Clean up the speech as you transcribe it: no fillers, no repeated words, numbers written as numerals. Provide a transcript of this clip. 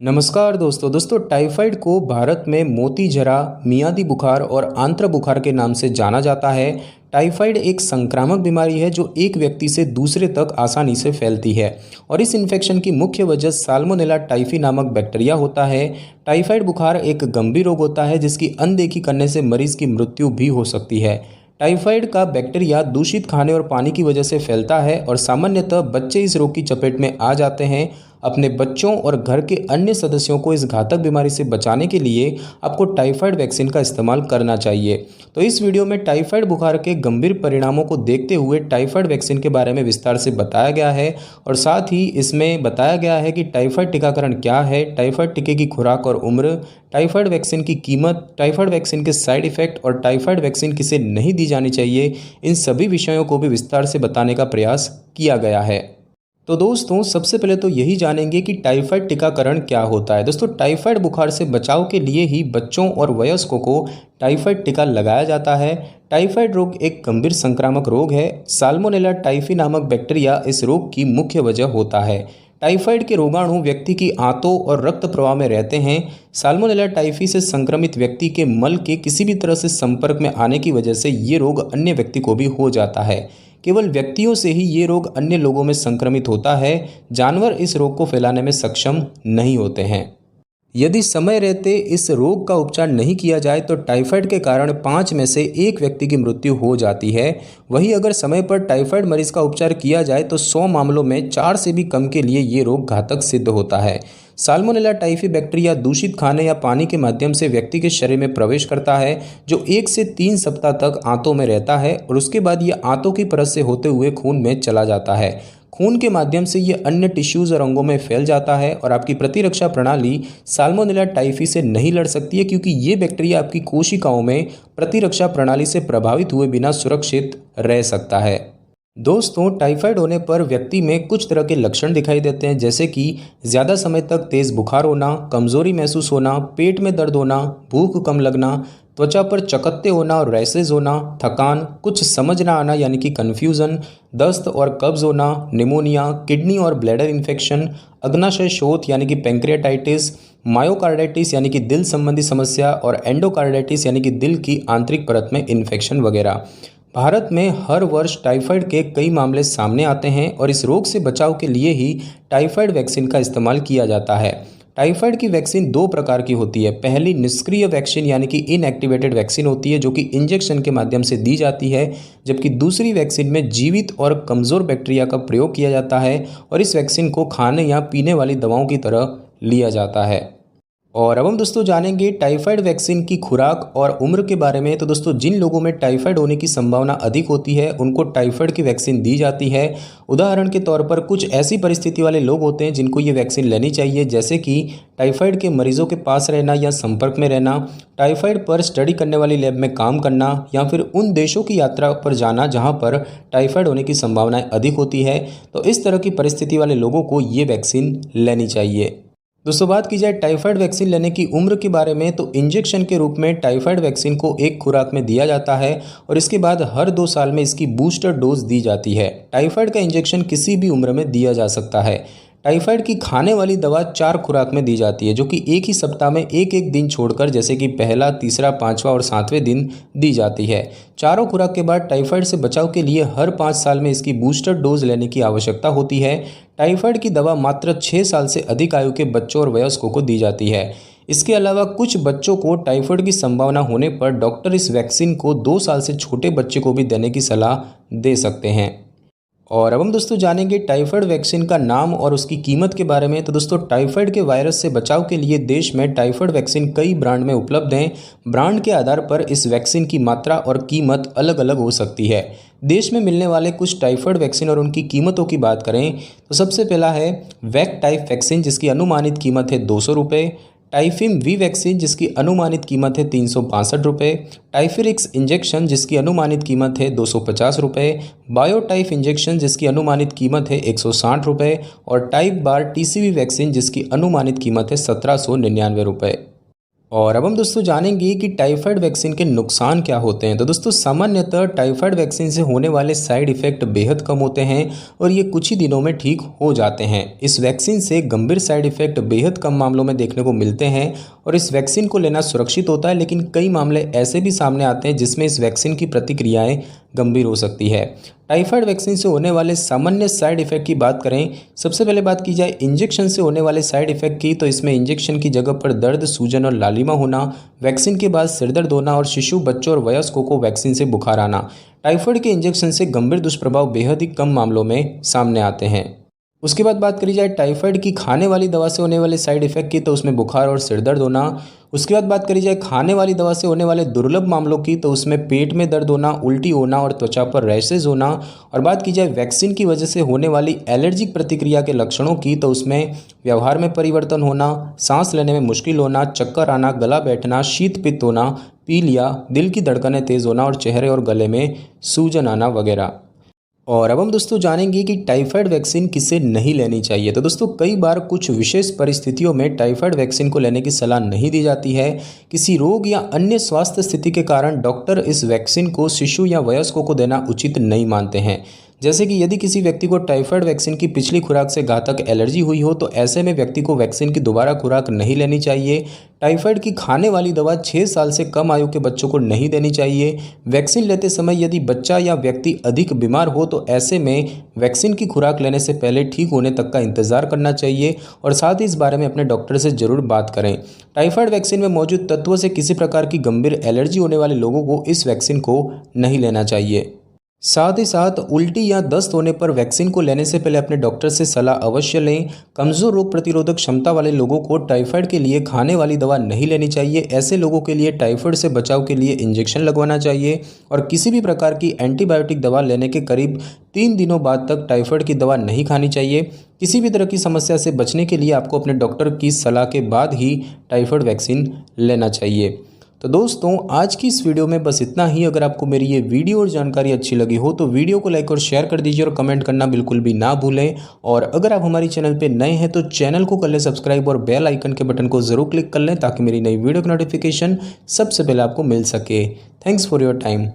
नमस्कार दोस्तों टाइफाइड को भारत में मोती जरा, मियादी बुखार और आंत्र बुखार के नाम से जाना जाता है। टाइफाइड एक संक्रामक बीमारी है जो एक व्यक्ति से दूसरे तक आसानी से फैलती है और इस इन्फेक्शन की मुख्य वजह साल्मोनेला टाइफी नामक बैक्टीरिया होता है। टाइफाइड बुखार एक गंभीर रोग होता है जिसकी अनदेखी करने से मरीज की मृत्यु भी हो सकती है। टाइफाइड का बैक्टीरिया दूषित खाने और पानी की वजह से फैलता है और सामान्यतः बच्चे इस रोग की चपेट में आ जाते हैं। अपने बच्चों और घर के अन्य सदस्यों को इस घातक बीमारी से बचाने के लिए आपको टाइफाइड वैक्सीन का इस्तेमाल करना चाहिए। तो इस वीडियो में टाइफाइड बुखार के गंभीर परिणामों को देखते हुए टाइफाइड वैक्सीन के बारे में विस्तार से बताया गया है और साथ ही इसमें बताया गया है कि टाइफाइड टीकाकरण क्या है, टाइफाइड टीके की खुराक और उम्र, टाइफाइड वैक्सीन की कीमत, टाइफाइड वैक्सीन के साइड इफेक्ट और टाइफाइड वैक्सीन किसे नहीं दी जानी चाहिए, इन सभी विषयों को भी विस्तार से बताने का प्रयास किया गया है। तो दोस्तों सबसे पहले तो यही जानेंगे कि टाइफाइड टीकाकरण क्या होता है। दोस्तों टाइफाइड बुखार से बचाव के लिए ही बच्चों और वयस्कों को टाइफाइड टीका लगाया जाता है। टाइफाइड रोग एक गंभीर संक्रामक रोग है। साल्मोनेला टाइफी नामक बैक्टीरिया इस रोग की मुख्य वजह होता है। टाइफाइड के रोगाणु व्यक्ति की आंतों और रक्त प्रवाह में रहते हैं। साल्मोनेला टाइफी से संक्रमित व्यक्ति के मल के किसी भी तरह से संपर्क में आने की वजह से ये रोग अन्य व्यक्ति को भी हो जाता है। केवल व्यक्तियों से ही ये रोग अन्य लोगों में संक्रमित होता है। जानवर इस रोग को फैलाने में सक्षम नहीं होते हैं। यदि समय रहते इस रोग का उपचार नहीं किया जाए तो टाइफाइड के कारण 5 में से 1 व्यक्ति की मृत्यु हो जाती है। वहीं अगर समय पर टाइफाइड मरीज का उपचार किया जाए तो 100 मामलों में 4 से भी कम के लिए ये रोग घातक सिद्ध होता है। साल्मोनेला टाइफी बैक्टीरिया दूषित खाने या पानी के माध्यम से व्यक्ति के शरीर में प्रवेश करता है जो 1 से 3 सप्ताह तक आंतों में रहता है और उसके बाद ये आंतों की परत से होते हुए खून में चला जाता है। खून के माध्यम से ये अन्य टिश्यूज और अंगों में फैल जाता है और आपकी प्रतिरक्षा प्रणाली साल्मोनेला टाइफी से नहीं लड़ सकती है क्योंकि ये बैक्टीरिया आपकी कोशिकाओं में प्रतिरक्षा प्रणाली से प्रभावित हुए बिना सुरक्षित रह सकता है। दोस्तों टाइफाइड होने पर व्यक्ति में कुछ तरह के लक्षण दिखाई देते हैं जैसे कि ज़्यादा समय तक तेज़ बुखार होना, कमज़ोरी महसूस होना, पेट में दर्द होना, भूख कम लगना, त्वचा पर चकत्ते होना और रैसेज होना, थकान, कुछ समझ ना आना यानी कि कन्फ्यूज़न, दस्त और कब्ज़ होना, निमोनिया, किडनी और ब्लैडर इन्फेक्शन, अग्नाशय शोथ यानी कि पैंक्रियाटाइटिस, मायोकार्डाइटिस यानी कि दिल संबंधी समस्या और एंडोकार्डाइटिस यानी कि दिल की आंतरिक परत में इन्फेक्शन वगैरह। भारत में हर वर्ष टाइफाइड के कई मामले सामने आते हैं और इस रोग से बचाव के लिए ही टाइफाइड वैक्सीन का इस्तेमाल किया जाता है। टाइफाइड की वैक्सीन 2 प्रकार की होती है। पहली निष्क्रिय वैक्सीन यानी कि इनएक्टिवेटेड वैक्सीन होती है जो कि इंजेक्शन के माध्यम से दी जाती है, जबकि दूसरी वैक्सीन में जीवित और कमज़ोर बैक्टीरिया का प्रयोग किया जाता है और इस वैक्सीन को खाने या पीने वाली दवाओं की तरह लिया जाता है। और अब हम दोस्तों जानेंगे टाइफाइड वैक्सीन की खुराक और उम्र के बारे में। तो दोस्तों जिन लोगों में टाइफाइड होने की संभावना अधिक होती है उनको टाइफाइड की वैक्सीन दी जाती है। उदाहरण के तौर पर कुछ ऐसी परिस्थिति वाले लोग होते हैं जिनको ये वैक्सीन लेनी चाहिए जैसे कि टाइफाइड के मरीजों के पास रहना या संपर्क में रहना, टाइफाइड पर स्टडी करने वाली लैब में काम करना या फिर उन देशों की यात्रा पर जाना जहाँ पर टाइफाइड होने की संभावनाएँ अधिक होती है। तो इस तरह की परिस्थिति वाले लोगों को ये वैक्सीन लेनी चाहिए। दोस्तों बात की जाए टाइफाइड वैक्सीन लेने की उम्र के बारे में तो इंजेक्शन के रूप में टाइफाइड वैक्सीन को एक खुराक में दिया जाता है और इसके बाद हर 2 साल में इसकी बूस्टर डोज दी जाती है। टाइफाइड का इंजेक्शन किसी भी उम्र में दिया जा सकता है। टाइफाइड की खाने वाली दवा 4 खुराक में दी जाती है जो कि एक ही सप्ताह में एक दिन छोड़कर जैसे कि पहला, तीसरा, 5वां और 7वें दिन दी जाती है। चारों खुराक के बाद टाइफाइड से बचाव के लिए हर 5 साल में इसकी बूस्टर डोज लेने की आवश्यकता होती है। टाइफाइड की दवा मात्र 6 साल से अधिक आयु के बच्चों और वयस्कों को दी जाती है। इसके अलावा कुछ बच्चों को टाइफाइड की संभावना होने पर डॉक्टर इस वैक्सीन को 2 साल से छोटे बच्चे को भी देने की सलाह दे सकते हैं। और अब हम दोस्तों जानेंगे टाइफाइड वैक्सीन का नाम और उसकी कीमत के बारे में। तो दोस्तों टाइफाइड के वायरस से बचाव के लिए देश में टाइफाइड वैक्सीन कई ब्रांड में उपलब्ध हैं। ब्रांड के आधार पर इस वैक्सीन की मात्रा और कीमत अलग अलग हो सकती है। देश में मिलने वाले कुछ टाइफाइड वैक्सीन और उनकी कीमतों की बात करें तो सबसे पहला है वैक टाइप वैक्सीन जिसकी अनुमानित कीमत है 200 रुपये, टाइफिम वी वैक्सीन जिसकी अनुमानित कीमत है 362 रुपये, टाइफिरिक्स इंजेक्शन जिसकी अनुमानित कीमत है 250 रुपये, बायोटाइफ इंजेक्शन जिसकी अनुमानित कीमत है 160 रुपये और टाइप बार टीसीवी वैक्सीन जिसकी अनुमानित कीमत है 1799 रुपये। और अब हम दोस्तों जानेंगे कि टाइफाइड वैक्सीन के नुकसान क्या होते हैं। तो दोस्तों सामान्यतः टाइफाइड वैक्सीन से होने वाले साइड इफ़ेक्ट बेहद कम होते हैं और ये कुछ ही दिनों में ठीक हो जाते हैं। इस वैक्सीन से गंभीर साइड इफ़ेक्ट बेहद कम मामलों में देखने को मिलते हैं और इस वैक्सीन को लेना सुरक्षित होता है, लेकिन कई मामले ऐसे भी सामने आते हैं जिसमें इस वैक्सीन की प्रतिक्रियाएँ गंभीर हो सकती है। टाइफाइड वैक्सीन से होने वाले सामान्य साइड इफ़ेक्ट की बात करें, सबसे पहले बात की जाए इंजेक्शन से होने वाले साइड इफ़ेक्ट की, तो इसमें इंजेक्शन की जगह पर दर्द, सूजन और लालिमा होना, वैक्सीन के बाद सिरदर्द होना और शिशु, बच्चों और वयस्कों को वैक्सीन से बुखार आना। टाइफाइड के इंजेक्शन से गंभीर दुष्प्रभाव बेहद ही कम मामलों में सामने आते हैं। उसके बाद बात करी जाए टाइफाइड की खाने वाली दवा से होने वाले साइड इफ़ेक्ट की, तो उसमें बुखार और सिरदर्द होना। उसके बाद बात करी जाए खाने वाली दवा से होने वाले दुर्लभ मामलों की, तो उसमें पेट में दर्द होना, उल्टी होना और त्वचा पर रैशेज होना। और बात की जाए वैक्सीन की वजह से होने वाली एलर्जिक प्रतिक्रिया के लक्षणों की, तो उसमें व्यवहार में परिवर्तन होना, सांस लेने में मुश्किल होना, चक्कर आना, गला बैठना, शीत पित्त होना, पीलिया, दिल की धड़कनें तेज़ होना और चेहरे और गले में सूजन आना वगैरह। और अब हम दोस्तों जानेंगे कि टाइफाइड वैक्सीन किसे नहीं लेनी चाहिए। तो दोस्तों कई बार कुछ विशेष परिस्थितियों में टाइफाइड वैक्सीन को लेने की सलाह नहीं दी जाती है। किसी रोग या अन्य स्वास्थ्य स्थिति के कारण डॉक्टर इस वैक्सीन को शिशु या वयस्कों को देना उचित नहीं मानते हैं। जैसे कि यदि किसी व्यक्ति को टाइफाइड वैक्सीन की पिछली खुराक से घातक एलर्जी हुई हो, तो ऐसे में व्यक्ति को वैक्सीन की दोबारा खुराक नहीं लेनी चाहिए। टाइफाइड की खाने वाली दवा 6 साल से कम आयु के बच्चों को नहीं देनी चाहिए। वैक्सीन लेते समय यदि बच्चा या व्यक्ति अधिक बीमार हो, तो ऐसे में वैक्सीन की खुराक लेने से पहले ठीक होने तक का इंतजार करना चाहिए और साथ ही इस बारे में अपने डॉक्टर से जरूर बात करें। टाइफाइड वैक्सीन में मौजूद तत्वों से किसी प्रकार की गंभीर एलर्जी होने वाले लोगों को इस वैक्सीन को नहीं लेना चाहिए। साथ ही साथ उल्टी या दस्त होने पर वैक्सीन को लेने से पहले अपने डॉक्टर से सलाह अवश्य लें। कमज़ोर रोग प्रतिरोधक क्षमता वाले लोगों को टाइफाइड के लिए खाने वाली दवा नहीं लेनी चाहिए। ऐसे लोगों के लिए टाइफाइड से बचाव के लिए इंजेक्शन लगवाना चाहिए और किसी भी प्रकार की एंटीबायोटिक दवा लेने के करीब 3 दिनों बाद तक टाइफाइड की दवा नहीं खानी चाहिए। किसी भी तरह की समस्या से बचने के लिए आपको अपने डॉक्टर की सलाह के बाद ही टाइफाइड वैक्सीन लेना चाहिए। तो दोस्तों आज की इस वीडियो में बस इतना ही। अगर आपको मेरी ये वीडियो और जानकारी अच्छी लगी हो तो वीडियो को लाइक और शेयर कर दीजिए और कमेंट करना बिल्कुल भी ना भूलें। और अगर आप हमारी चैनल पे नए हैं तो चैनल को कर लें सब्सक्राइब और बेल आइकन के बटन को ज़रूर क्लिक कर लें ताकि मेरी नई वीडियो की नोटिफिकेशन सबसे पहले आपको मिल सके। Thanks for your time.